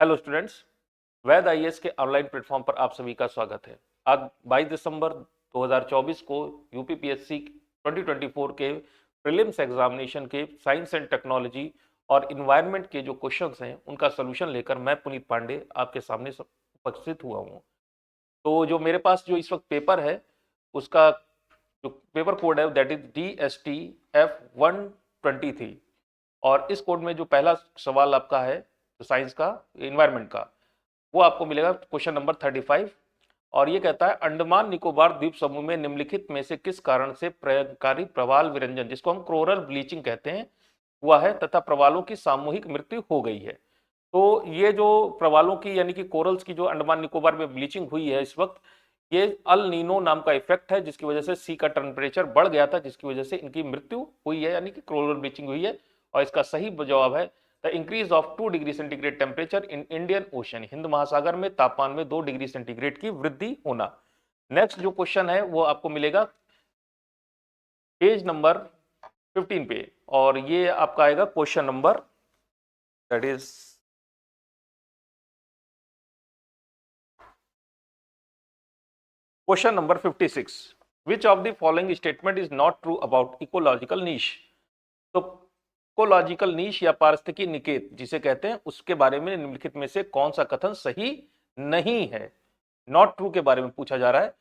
Hello students, वैद IAS के online platform पर आप सभी का स्वागत है। आज 22 दिसंबर 2024 को यूपीपीएससी 2024 के प्रीलिम्स एग्जामिनेशन के साइंस एंड टेक्नोलॉजी और इन्वायरमेंट के जो क्वेश्चंस हैं उनका सलूशन लेकर मैं पुनीत पांडे आपके सामने उपस्थित हुआ हूँ। तो जो मेरे पास जो इस वक्त पेपर है उसका जो पेपर कोड है दैट इज DST-F123 और इस कोड में जो पहला सवाल आपका है तो साइंस का इन्वायरमेंट का वो आपको मिलेगा क्वेश्चन नंबर 35 और ये कहता है अंडमान निकोबार द्वीप समूह में निम्नलिखित में से किस कारण से प्रलयकारी प्रवाल विरंजन जिसको हम क्रोरल ब्लीचिंग कहते हैं हुआ है तथा प्रवालों की सामूहिक मृत्यु हो गई है। तो ये जो प्रवालों की यानी कि कोरल्स की जो अंडमान निकोबार में ब्लीचिंग हुई है इस वक्त ये अल नीनो नाम का इफेक्ट है जिसकी वजह से सी का टेम्परेचर बढ़ गया था जिसकी वजह से इनकी मृत्यु हुई है यानी कि कोरल ब्लीचिंग हुई है। और इसका सही जवाब है the increase of 2 degree centigrade temperature in Indian ocean, Hind महासागर में तापमान में 2 डिग्री सेंटीग्रेड की वृद्धि होना। नेक्स्ट जो क्वेश्चन है वो आपको मिलेगा पेज नंबर 15 पे और ये आपका आएगा question number that is question number 56। Which of the following statement is not true about ecological niche. तो इकोलॉजिकल नीश या पारिस्थितिकी निकेत जिसे कहते हैं उसके बारे में निम्नलिखित में से कौन सा कथन सही नहीं है, नॉट ट्रू के बारे में पूछा जा रहा है।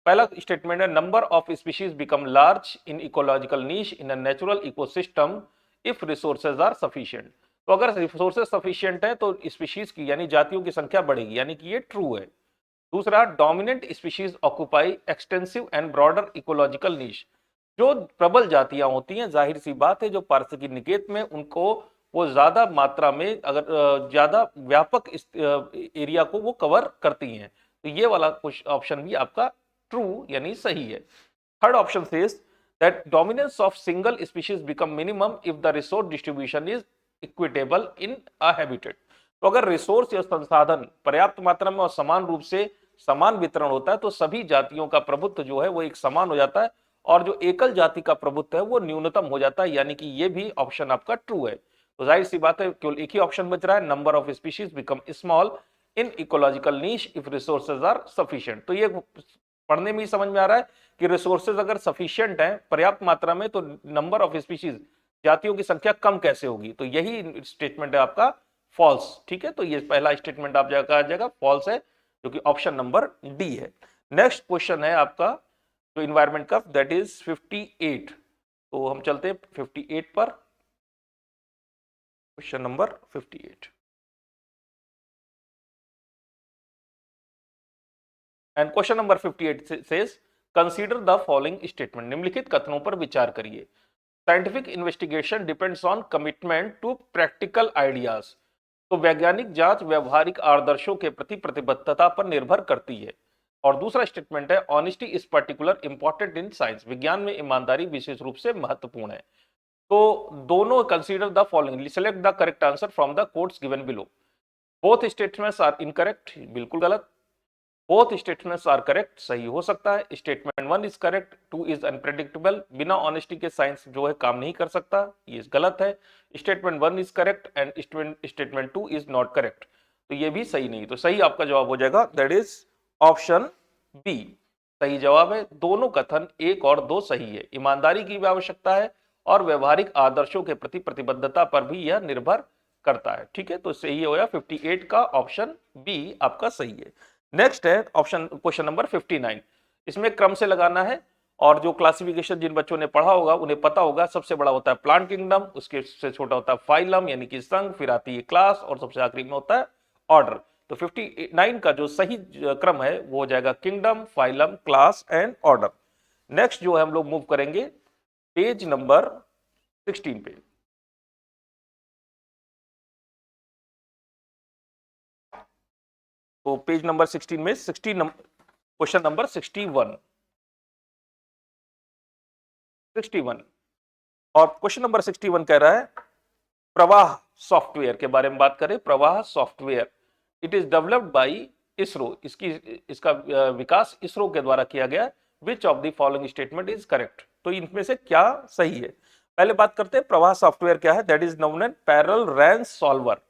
पहला स्टेटमेंट है number of species become large in ecological niche in a natural ecosystem if resources are sufficient. तो अगर रिसोर्सेज सफिशिएंट है तो स्पीशीज की यानी जातियों की संख्या बढ़ेगी यानी कि ये ट्रू है। दूसरा dominant species occupy extensive and broader ecological niche. जो प्रबल जातियां होती हैं जाहिर सी बात है जो पारिस्थितिकी निकेत में उनको वो ज्यादा मात्रा में अगर ज्यादा व्यापक एरिया को वो कवर करती हैं। तो ये वाला ऑप्शन भी आपका ट्रू यानी सही है। Third option says that dominance of single species become minimum if the resource distribution is equitable in a habitat. तो अगर रिसोर्स या संसाधन पर्याप्त मात्रा में और समान रूप से समान वितरण होता है तो सभी जातियों का प्रभुत्व जो है वो एक समान हो जाता है और जो एकल जाति का प्रभुत्व है वो न्यूनतम हो जाता है यानी कि ये भी ऑप्शन आपका ट्रू है। तो जाहिर सी बात है केवल एक ही ऑप्शन बच रहा है number of species become small in ecological niche if resources are sufficient. तो ये पढ़ने में ही समझ में आ रहा है कि रिसोर्सेज अगर सफिशिएंट है पर्याप्त मात्रा में तो नंबर ऑफ स्पीशीज जातियों की संख्या कम कैसे होगी। तो यही स्टेटमेंट है आपका फॉल्स। ठीक है, तो ये पहला स्टेटमेंट आप आ जाएगा फॉल्स है जो कि ऑप्शन नंबर डी है। नेक्स्ट क्वेश्चन है आपका जो इन्वायरमेंट का दैट इज 58। तो हम चलते हैं 58 पर। Question number 58 and question number 58 says consider the following statement. निम्नलिखित कथनों पर विचार करिए। Scientific investigation depends on commitment to practical ideas. तो वैज्ञानिक जांच व्यवहारिक आदर्शों के प्रति प्रतिबद्धता पर निर्भर करती है। और दूसरा स्टेटमेंट है honesty is particular important in science. विज्ञान में ईमानदारी विशेष रूप से महत्वपूर्ण है। तो दोनों consider the following select the correct answer from the codes given below. Both statements are incorrect, बिल्कुल गलत। बोथ स्टेटमेंट्स आर करेक्ट, सही हो सकता है। Statement 1 is correct, 2 is unpredictable. बिना ऑनेस्टी के साइंस जो है काम नहीं कर सकता, ये गलत है। Statement 1 is correct and statement 2 is not correct. तो ये भी सही नहीं। तो सही आपका जवाब हो जाएगा दैट इज ऑप्शन बी सही जवाब है। दोनों कथन एक और दो सही है। ईमानदारी की भी आवश्यकता है और व्यवहारिक आदर्शों के प्रति प्रतिबद्धता पर भी यह निर्भर करता है। ठीक है, तो सही हो गया 58 का ऑप्शन बी आपका सही है। नेक्स्ट है ऑप्शन क्वेश्चन नंबर 59। इसमें क्रम से लगाना है और जो क्लासिफिकेशन जिन बच्चों ने पढ़ा होगा उन्हें पता होगा सबसे बड़ा होता है प्लांट किंगडम, उसके से छोटा होता है फाइलम यानी कि संघ, फिर आती है क्लास और सबसे आखिरी में होता है ऑर्डर। तो 59 का जो सही क्रम है वो हो जाएगा kingdom, phylum, class and order. Next जो है हम लोग मूव करेंगे पेज नंबर 16 पे। तो पेज नंबर 16 में क्वेश्चन नंबर 61 और क्वेश्चन नंबर 61 कह रहा है प्रवाह सॉफ्टवेयर के बारे में बात करें। प्रवाह software it is developed by ISRO, इसका विकास इसरो के द्वारा किया गया। विच of the following statement is correct. तो इनमें से क्या सही है। पहले बात करते हैं प्रवाह सॉफ्टवेयर क्या है। That is known as parallel RANS solver.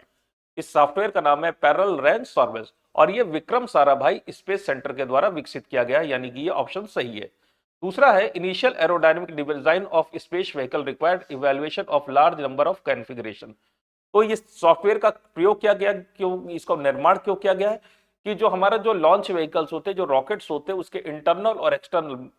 इस सॉफ्टवेयर का नाम है पैरेलल रेंज सर्विस और ये विक्रम साराभाई स्पेस सेंटर के द्वारा विकसित किया गया है, यानी कि ये ऑप्शन सही है। दूसरा है initial aerodynamic design of space vehicle required evaluation of large number of configuration. तो ये सॉफ्टवेयर का प्रयोग किया गया, क्यों इसका निर्माण क्यों किया गया है कि जो हमारा जो लॉन्च व्हीकल्स होते हैं, जो रॉकेट्स होते हैं, उसके इंटरनल और एक्सटर्नल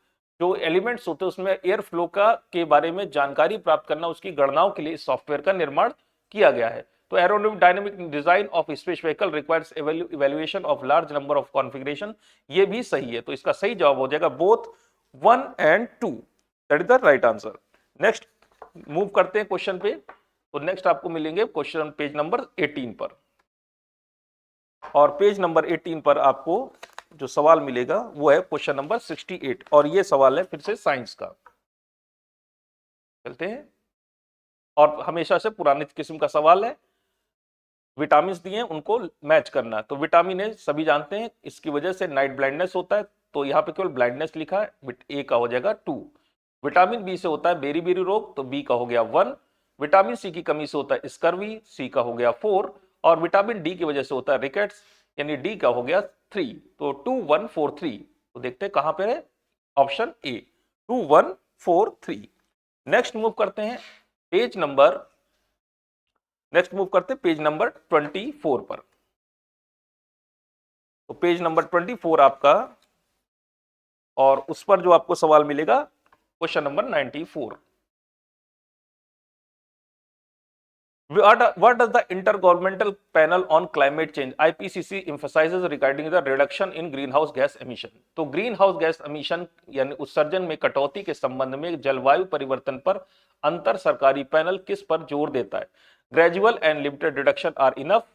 जो एलिमेंट्स होते हैं उसमें एयर फ्लो का के बारे में जानकारी प्राप्त करना, उसकी गणनाओं के लिए इस सॉफ्टवेयर का निर्माण किया गया है। तो aerodynamic design of space vehicle requires evaluation of large number of configuration, ये भी सही है। तो इसका सही जवाब हो जाएगा both 1 and 2, that is the right answer. Next move करते हैं क्वेश्चन पे। तो नेक्स्ट आपको मिलेंगे क्वेश्चन पेज नंबर 18 पर, और पेज नंबर 18 पर आपको जो सवाल मिलेगा वो है क्वेश्चन नंबर 68, और ये सवाल है फिर से साइंस का। चलते हैं, और हमेशा से पुराने किस्म का सवाल है, विटामिन दिए हैं उनको मैच करना है। तो विटामिन ए सभी जानते हैं, इसकी वजह से नाइट ब्लाइंडनेस होता है, तो यहाँ पे केवल ब्लाइंडनेस लिखा है, ए का हो जाएगा 2। विटामिन बी से होता है बेरी बेरी रोग, तो बी का हो गया 1। विटामिन सी की कमी से होता है स्कर्वी, सी का हो गया 4। और विटामिन डी की वजह से होता है रिकेट्स, यानी डी का हो गया 3। तो 2 1 4 3, तो देखते हैं कहां पर है, ऑप्शन ए 2 1 4 3। नेक्स्ट मूव करते हैं पेज नंबर 24 पर। तो पेज नंबर 24 आपका, और उस पर जो आपको सवाल मिलेगा question number 94। What does the Intergovernmental Panel on Climate Change (IPCC) emphasizes regarding the reduction in greenhouse gas emission? तो ग्रीन हाउस गैस एमिशन यानी उत्सर्जन में कटौती के संबंध में जलवायु परिवर्तन पर अंतर सरकारी पैनल किस पर जोर देता है? Gradual and limited reduction are enough,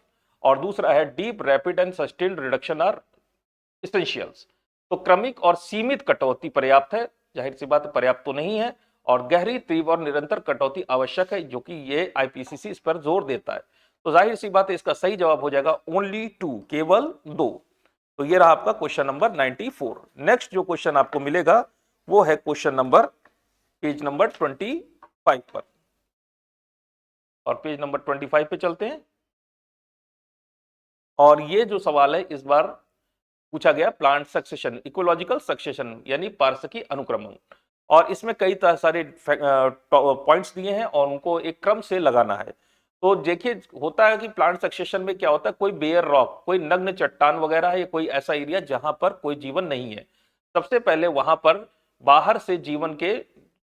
और दूसरा है deep rapid and sustained reduction are essentials. तो क्रमिक और सीमित कटौती पर्याप्त है, जाहिर सी बात पर्याप्त तो नहीं है, और गहरी, तीव्र और निरंतर कटौती आवश्यक है, जो कि ये आईपीसीसी इस पर जोर देता है। तो जाहिर सी बात है इसका सही जवाब हो जाएगा ओनली 2, केवल 2। तो ये रहा आपका क्वेश्चन नंबर 94। नेक्स्ट जो क्वेश्चन आपको मिलेगा वो है क्वेश्चन नंबर पेज नंबर 25 पर, और पेज नंबर 25 पे चलते हैं। और ये जो सवाल है इस बार पूछा गया प्लांट सक्सेशन, इकोलॉजिकल सक्सेशन यानी पारिस्थितिकी अनुक्रमण, और इसमें कई सारे पॉइंट्स दिए हैं और उनको एक क्रम से लगाना है। तो देखिए होता है कि प्लांट सक्सेशन में क्या होता है, कोई बेयर रॉक, कोई नग्न चट्टान वगैरह है, कोई ऐसा एरिया जहां पर कोई जीवन नहीं है, सबसे पहले वहां पर बाहर से जीवन के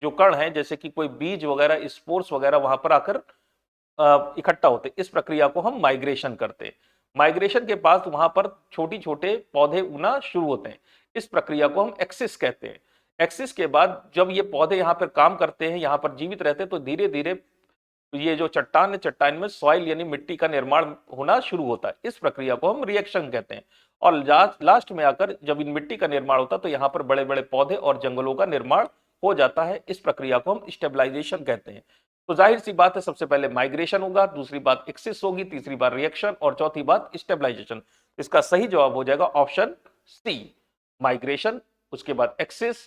जो कण हैं, जैसे कि कोई बीज वगैरह, स्पोर्स वगैरह वहां पर आकर इकट्ठा होते, इस प्रक्रिया को हम माइग्रेशन करते हैं। माइग्रेशन के पास वहां पर छोटी छोटे पौधे उगना शुरू होते हैं, इस प्रक्रिया को हम एक्सिस कहते हैं। एक्सिस के बाद जब ये पौधे यहाँ पर काम करते हैं, यहाँ पर जीवित रहते हैं, तो धीरे धीरे ये जो चट्टान है, चट्टान में सॉइल यानी मिट्टी का निर्माण होना शुरू होता है, इस प्रक्रिया को हम रिएक्शन कहते हैं। और लास्ट में आकर जब इन मिट्टी का निर्माण होता है तो यहाँ पर बड़े बड़े पौधे और जंगलों का निर्माण हो जाता है, इस प्रक्रिया को हम स्टेबलाइजेशन कहते हैं। तो जाहिर सी बात है सबसे पहले माइग्रेशन होगा, दूसरी बात एक्सिस होगी, तीसरी बार रिएक्शन, और चौथी बात स्टेबलाइजेशन। इसका सही जवाब हो जाएगा ऑप्शन सी, माइग्रेशन, उसके बाद एक्सिस,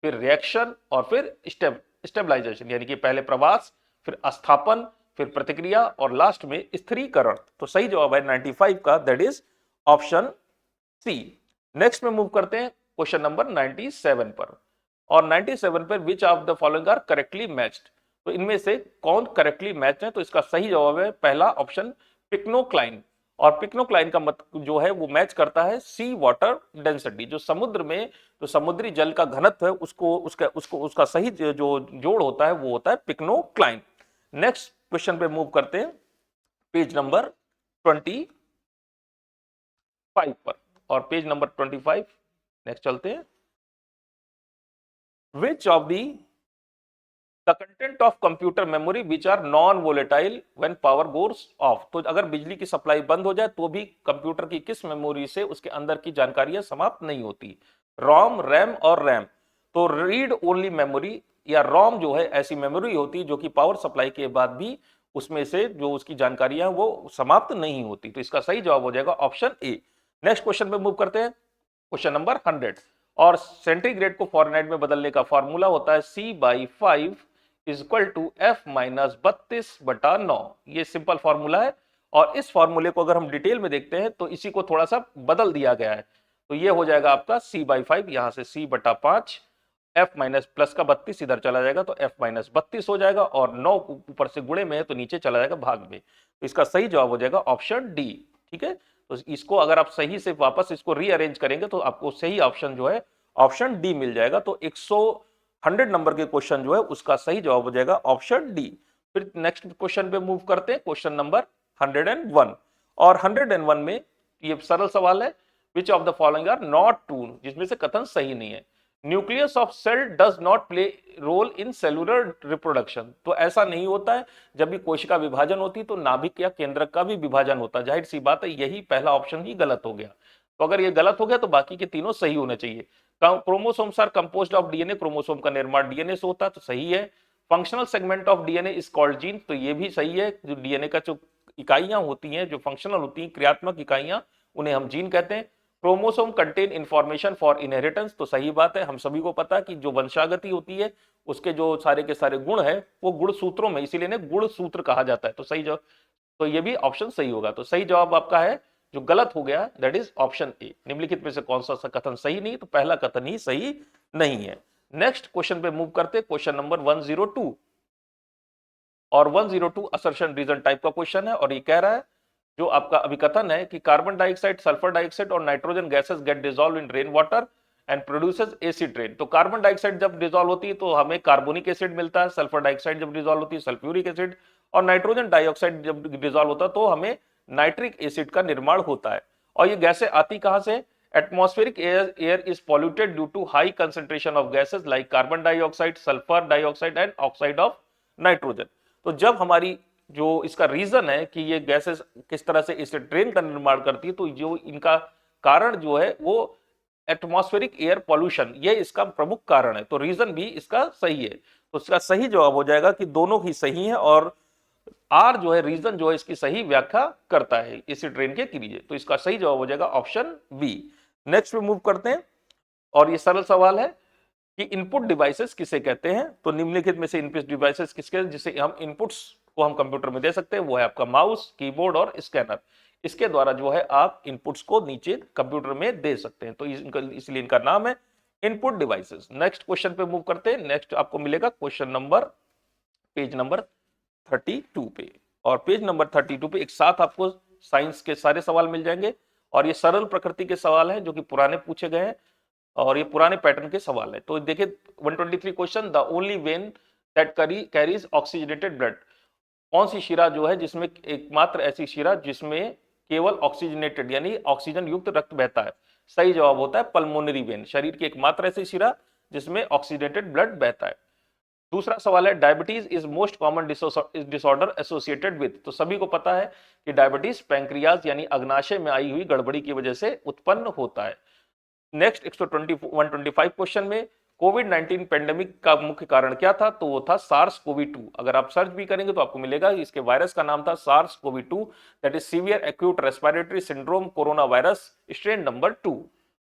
फिर रिएक्शन, और फिर स्टेबलाइजेशन, यानी कि पहले प्रवास, फिर स्थापन, फिर प्रतिक्रिया, और लास्ट में स्थिरीकरण। तो सही जवाब है 95 का, that is option C. Next में मूव करते हैं क्वेश्चन नंबर 97 पर, और 97 पर which of the following are correctly matched, तो इनमें से कौन करेक्टली मैच है? तो इसका सही जवाब है पहला ऑप्शन पिक्नोक्लाइन, और पिक्नोक्लाइन का मतलब जो है वो मैच करता है सी वाटर डेंसिटी, जो समुद्र में जो समुद्री जल का घनत्व है उसका सही जो जोड़ होता है वो होता है पिक्नोक्लाइन। नेक्स्ट क्वेश्चन पे मूव करते हैं पेज नंबर 25 पर, और पेज नंबर 25 नेक्स्ट चलते हैं। Which of the the content of computer memory which are non volatile when power goes off, तो अगर बिजली की सप्लाई बंद हो जाए तो भी कंप्यूटर की किस मेमोरी से उसके अंदर की जानकारियां समाप्त नहीं होती? रोम, रैम और रैम। तो रीड ओनली मेमोरी या रोम जो है ऐसी मेमोरी होती है जो कि पावर सप्लाई के बाद भी उसमें से जो उसकी जानकारियां वो समाप्त नहीं होती। तो इसका सही जवाब हो जाएगा ऑप्शन ए। नेक्स्ट क्वेश्चन पे मूव करते हैं, क्वेश्चन नंबर 100, और सेंटीग्रेड को फॉरेनहाइट में बदलने का फॉर्मूला होता है C/5 is equal to F - 32/9। ये सिंपल फॉर्मूला है, और इस फॉर्मूले को अगर हम डिटेल में देखते हैं तो इसी को थोड़ा सा बदल दिया गया है। तो ये हो जाएगा आपका c/5, यहां से c/5, f माइनस प्लस का 32 इधर चला जाएगा तो f माइनस 32 हो जाएगा, और 9 ऊपर से गुणे में है तो नीचे चला जाएगा भाग में। तो इसका सही जवाब हो जाएगा ऑप्शन डी। ठीक है, तो इसको अगर आप सही से वापस इसको रीअरेंज करेंगे तो आपको सही ऑप्शन जो है ऑप्शन डी मिल जाएगा। तो 100 नंबर के क्वेश्चन जो है उसका सही जवाब हो जाएगा ऑप्शन डी। फिर नेक्स्ट क्वेश्चन पे मूव करते हैं, क्वेश्चन नंबर 101। और 101 में ये सरल सवाल है, which of the following are not true, जिसमें से कथन सही नहीं है। Nucleus of cell does not play role in cellular reproduction. तो ऐसा नहीं होता है, जब भी कोशिका विभाजन होती है तो नाभिक या केंद्रक का भी विभाजन होता है। जाहिर सी बात है यही पहला ऑप्शन ही गलत हो गया। तो अगर ये गलत हो गया तो बाकी के तीनों सही होने चाहिए। Chromosomes are composed of DNA, chromosome का निर्माण डीएनए से होता है तो सही है। Functional segment of DNA is called gene, तो ये भी सही है। जो डीएनए का जो इकाइयां होती हैं, जो फंक्शनल होती हैं, क्रियात्मक इकाइयां, उन्हें हम जीन कहते हैं। Chromosome contain information for inheritance, तो सही बात है, हम सभी को पता है कि जो वंशागति होती है उसके जो सारे के सारे गुण है वो गुण सूत्रों में, इसीलिए इन्हें गुण सूत्र कहा जाता है। तो सही जवाब, तो ये भी ऑप्शन सही होगा। तो सही जवाब आपका है, जो गलत हो गया दैट इज ऑप्शन ए। निम्नलिखित में से कौन सा कथन सही नहीं, तो पहला कथन ही सही नहीं है। नेक्स्ट क्वेश्चन पे मूव करते, क्वेश्चन नंबर 102। और 102 असर्शन रीजन टाइप का क्वेश्चन है, और ये कह रहा है जो आपका अभिकथन है कि कार्बन डाइऑक्साइड, सल्फर डाइऑक्साइड और nitrogen gases get dissolve in rain water and produces acid rain. तो कार्बन डाइऑक्साइड जब डिसॉल्व होती है तो हमें कार्बोनिक एसिड मिलता है, सल्फर डाइऑक्साइड जब डिसॉल्व होती है सल्फ्यूरिक एसिड, और नाइट्रोजन डाइऑक्साइड जब डिसॉल्व होता है तो हमें नाइट्रिक एसिड का निर्माण होता है। और ये गैसें आती कहां से? Atmospheric air is polluted due to high concentration of gases like carbon dioxide, sulphur dioxide and oxide of nitrogen. तो जब हमारी जो इसका रीजन है कि ये गैसेस किस तरह से इस ट्रेन का निर्माण करती है, तो जो इनका कारण जो है वो एटमॉस्फेरिक एयर पॉल्यूशन, ये इसका प्रमुख कारण है। तो रीजन भी इसका सही है। तो इसका सही जवाब हो जाएगा कि दोनों ही सही है, और आर जो है रीजन जो है इसकी सही व्याख्या करता है इसी ट्रेन के क्रिए। तो इसका सही जवाब हो जाएगा ऑप्शन बी। नेक्स्ट पे मूव करते हैं, और ये सरल सवाल है कि इनपुट डिवाइसेस किसे कहते हैं। तो निम्नलिखित में से इनपुट डिवाइसेस किसके, जिसे हम इनपुट्स को हम कंप्यूटर में दे सकते हैं, वो है आपका माउस, कीबोर्ड और स्कैनर। इसके द्वारा जो है आप इनपुट्स को नीचे कंप्यूटर में दे सकते हैं, तो इसलिए इनका नाम है इनपुट डिवाइसेस। नेक्स्ट क्वेश्चन पे मूव करते हैं। नेक्स्ट आपको मिलेगा क्वेश्चन नंबर, पेज नंबर 32 पे, और पेज नंबर 32 पे एक साथ आपको साइंस के सारे सवाल मिल जाएंगे, और ये सरल प्रकृति के सवाल हैं जो कि पुराने पूछे गए हैं, और ये पुराने पैटर्न के सवाल है। तो देखिए 123 question, the only when that carries oxygenated blood, कौन सी शिरा जो है जिसमें, एकमात्र ऐसी शिरा जिसमें केवल ऑक्सीजनेटेड यानी ऑक्सीजन युक्त रक्त बहता है। सही जवाब होता है पल्मोनरी वेन, शरीर की एकमात्र ऐसी शिरा जिसमें ऑक्सीजनेटेड ब्लड बहता है। दूसरा सवाल है, diabetes is most common disorder associated with, तो सभी को पता है कि डायबिटीज पैंक्रियाज यानी अग्नाशय में आई हुई गड़बड़ी की वजह से उत्पन्न होता है। नेक्स्ट 125 क्वेश्चन में, कोविड-19 पेंडेमिक का मुख्य कारण क्या था? तो वो था SARS-CoV-2। अगर आप सर्च भी करेंगे तो आपको मिलेगा, इसके वायरस का नाम था SARS-CoV-2, that is severe acute respiratory syndrome corona virus strain number 2।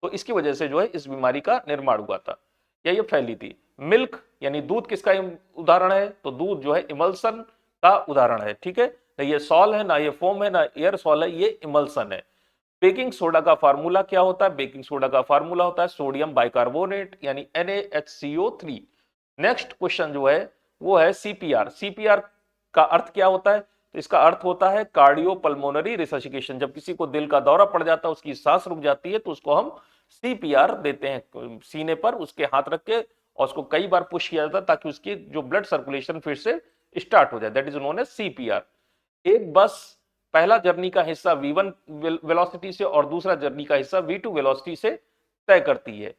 तो इसकी वजह से जो है इस बीमारी का निर्माण हुआ था या ये फैली थी। मिल्क यानी दूध किसका उदाहरण है? तो दूध जो है इमल्सन का उदाहरण है। ठीक है, ना ये सॉल है, ना ये फोम है, ना एयर सॉल है, ये इमल्सन है। बेकिंग सोडा का फार्मूला क्या होता है? बेकिंग सोडा का फार्मूला होता है सोडियम बाइकार्बोनेट यानी NaHCO3। नेक्स्ट क्वेश्चन जो है वो है सीपीआर। सीपीआर का अर्थ क्या होता है? तो इसका अर्थ होता है कार्डियोपल्मोनरी रिससिकेशन। जब किसी को दिल का दौरा पड़ जाता है, उसकी सांस रुक जाती है, तो उसको हम सीपीआर देते हैं, सीने पर उसके हाथ रख के, और उसको कई बार पुश किया जाता है ताकि उसकी जो ब्लड सर्कुलेशन फिर से स्टार्ट हो जाए, that is known as CPR. एक बस पहला जर्नी का हिस्सा v1 वेलोसिटी से और दूसरा जर्नी का हिस्सा v2 वेलोसिटी से तय करती है।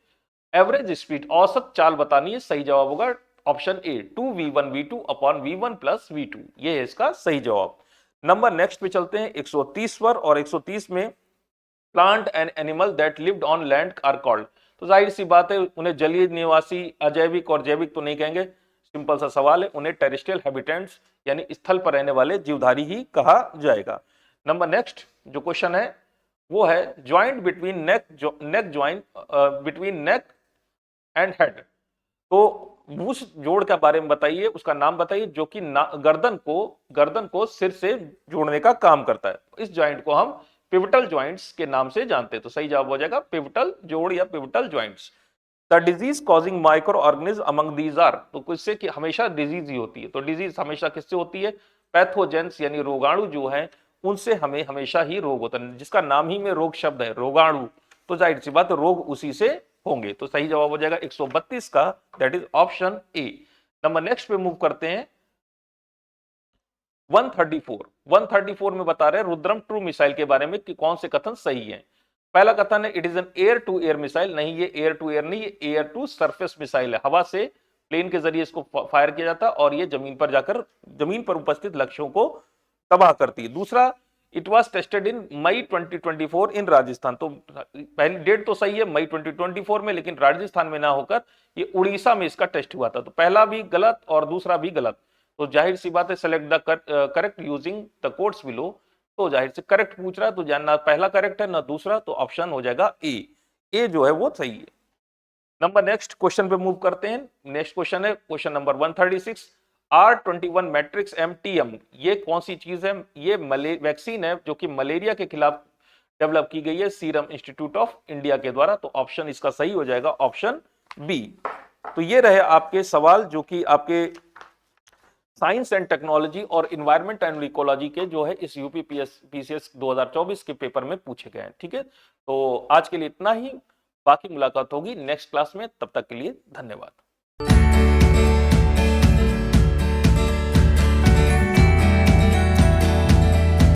एवरेज स्पीड, औसत चाल बतानी है। सही जवाब होगा option A, 2v1 v2 upon v1 plus v2, ये है इसका सही जवाब। नंबर नेक्स्ट पे चलते हैं 130 पर, और 130 में plant and animal that lived on land are called. तो जाहिर सी बात है उन्हें जलीय निवासी, अजैविक और जैविक तो नहीं कहेंगे, सिंपल सा सवाल है, उन्हें टेरेस्ट्रियल हैबिटेंट्स यानी स्थल पर रहने वाले जीवधारी ही कहा जाएगा। नंबर नेक्स्ट जो क्वेश्चन है वो है joint between neck joint between neck and head. तो उस जोड़ के बारे में बताइए, उसका नाम बताइए जो कि गर्दन को सिर से जोड़ने का काम करता है। इस जॉइंट को हम पिवटल जॉइंट्स के नाम से जानते हैं। तो सही जवाब हो जाएगा पिवटल जोड़ या pivotal joints. The disease causing micro organism among these are, तो किससे कि हमेशा डिजीज ही होती है। तो डिजीज हमेशा किससे होती है? पैथोजेंस यानी रोगाणु जो है उनसे हमें हमेशा ही रोग होता है। जिसका नाम ही में रोग शब्द है रोगाणु, तो जाहिर सी बात रोग उसी से होंगे। तो सही जवाब हो जाएगा 132 का, that is option A. Number next पे मूव करते हैं 134 में बता रहे हैं रुद्रम ट्रू मिसाइल के बारे में कि कौन से कथन सही है। पहला कथन है it is an air to air missile, नहीं ये एयर टू एयर नहीं, ये एयर टू सरफेस मिसाइल है। हवा से प्लेन के जरिए इसको फायर किया जाता है और ये जमीन पर जाकर जमीन पर उपस्थित लक्ष्यों को तबाह करती है। दूसरा, इट वॉज टेस्टेड इन मई 2024 इन राजस्थान, तो पहली डेट तो सही है मई 2024 में, लेकिन राजस्थान में ना होकर ये उड़ीसा में इसका टेस्ट हुआ था। तो पहला भी गलत और दूसरा भी गलत। तो जाहिर सी बात है select the correct using the codes below. तो जाहिर से करेक्ट पूछ रहा है, तो ना पहला करेक्ट है ना दूसरा, तो ऑप्शन हो जाएगा ए जो है वो सही है। नंबर नेक्स्ट क्वेश्चन पे मूव करते हैं। नेक्स्ट क्वेश्चन है question number 136। R21 matrix MTM ये कौन सी चीज है? ये वैक्सीन है जो कि मलेरिया के खिलाफ डेवलप की गई है सीरम इंस्टीट्यूट ऑफ इंडिया के द्वारा। तो ऑप्शन इसका सही हो जाएगा ऑप्शन बी। तो ये रहे आपके सवाल जो कि आपके साइंस एंड टेक्नोलॉजी और इन्वायरमेंट एंड इकोलॉजी के जो है इस यूपी PCS 2024 के पेपर में पूछे गए हैं। ठीक है, तो आज के लिए इतना ही, बाकी मुलाकात होगी नेक्स्ट क्लास में। तब तक के लिए धन्यवाद।